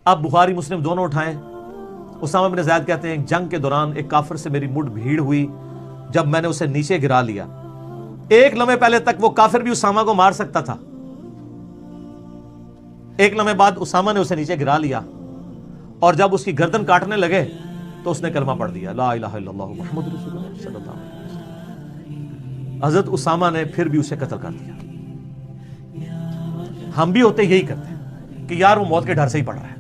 اب بخاری مسلم دونوں اٹھائیں. اسامہ بن زید کہتے ہیں ایک جنگ کے دوران ایک کافر سے میری مڈ بھیڑ ہوئی. جب میں نے اسے نیچے گرا لیا، ایک لمحے پہلے تک وہ کافر بھی اسامہ کو مار سکتا تھا، ایک لمحے بعد اسامہ نے اسے نیچے گرا لیا، اور جب اس کی گردن کاٹنے لگے تو اس نے کلمہ پڑھ دیا، لا الہ الا اللہ محمد رسول اللہ صلی اللہ علیہ وسلم. حضرت اسامہ نے پھر بھی اسے قتل کر دیا. ہم بھی ہوتے یہی کرتے ہیں کہ یار وہ موت کے ڈر سے ہی پڑ رہا ہے.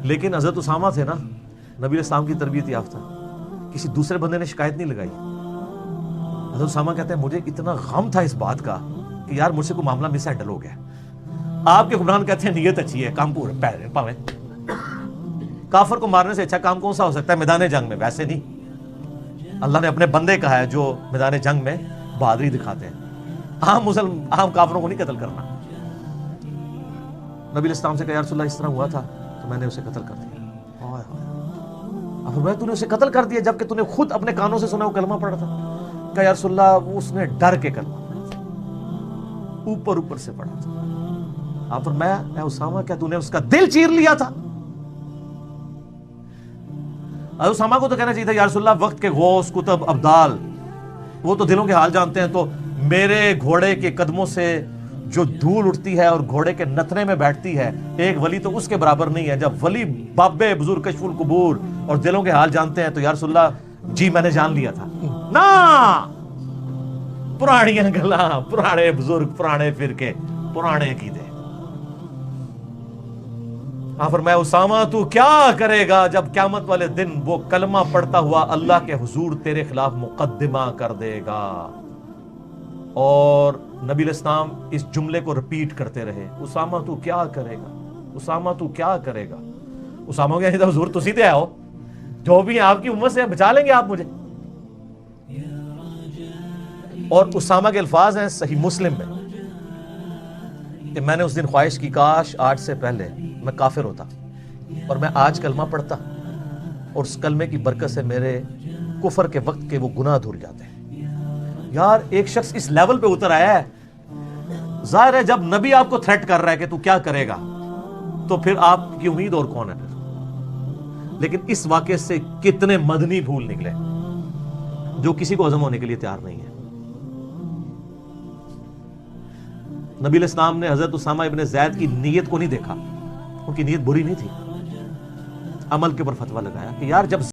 لیکن حضرت اسامہ تھے نا، نبی علیہ السلام کی تربیت یافتہ، کسی دوسرے بندے نے شکایت نہیں لگائی. حضرت اسامہ کہتے ہیں مجھے اتنا غم تھا اس بات کا کہ یار مجھ سے کوئی معاملہ مس ہینڈل ہو گیا. آپ کے حکمران کہتے ہیں نیت اچھی ہے، کام پورے پہلے پاویں. کافر کو مارنے سے اچھا کام کون سا ہو سکتا ہے میدان جنگ میں؟ ویسے نہیں، اللہ نے اپنے بندے کہا ہے جو میدان جنگ میں بہادری دکھاتے ہیں. عام کافروں کو نہیں قتل کرنا. نبی علیہ السلام سے کہا یا رسول اللہ اس طرح ہوا تھا تو میں نے اسے قتل کر دیا. اب تو نے اسے قتل کر دیا جبکہ تو نے خود اپنے کانوں سے سنا وہ کلمہ پڑھا تھا. کہا یا رسول اللہ اس نے ڈر کے کلمہ پڑھا تھا، اوپر سے پڑھا تھا. آپ فرمایا اے اسامہ کیا تو نے اس کا دل چیر لیا تھا؟ اسامہ کو تو کہنا چاہیے تھا یا رسول اللہ وقت کے غوث کتب ابدال وہ تو دلوں کے حال جانتے ہیں، تو میرے گھوڑے کے قدموں سے جو دھول اٹھتی ہے اور گھوڑے کے نتنے میں بیٹھتی ہے ایک ولی تو اس کے برابر نہیں ہے. جب ولی بابے بزرگ کشف القبور اور دلوں کے حال جانتے ہیں تو یا رسول اللہ جی میں نے جان لیا تھا. نا پرانیاں گلاں، پرانے بزرگ، پرانے فرقے، پرانے عقیدے. فرمایا اسامہ تو کیا کرے گا جب قیامت والے دن وہ کلمہ پڑھتا ہوا اللہ کے حضور تیرے خلاف مقدمہ کر دے گا. اور نبی علیہ السلام اس جملے کو ریپیٹ کرتے رہے، اسامہ تو کیا کرے گا، اسامہ تو کیا کرے گا. اسامہ کہا حضور تسی تے آؤ، جو بھی ہیں آپ کی امت سے بچا لیں گے آپ مجھے. اور اسامہ کے الفاظ ہیں صحیح مسلم میں کہ میں نے اس دن خواہش کی کاش آج سے پہلے میں کافر ہوتا اور میں آج کلمہ پڑھتا اور اس کلمے کی برکت سے میرے کفر کے وقت کے وہ گناہ دھل جاتے ہیں. یار ایک شخص اس لیول پہ اتر آیا ہے، ظاہر ہے جب نبی آپ کو تھریٹ کر رہا ہے کہ تو کیا کرے گا تو پھر آپ کی امید اور کون ہے پھر. لیکن اس واقعے سے کتنے مدنی پھول نکلے جو کسی کو ہضم ہونے کے لیے تیار نہیں ہے. نبی علیہ السلام نے حضرت اسامہ ابن زید کی نیت کو نہیں دیکھا، ان کی نیت بری نہیں تھی، عمل کے اوپر فتویٰ لگایا کہ یار جب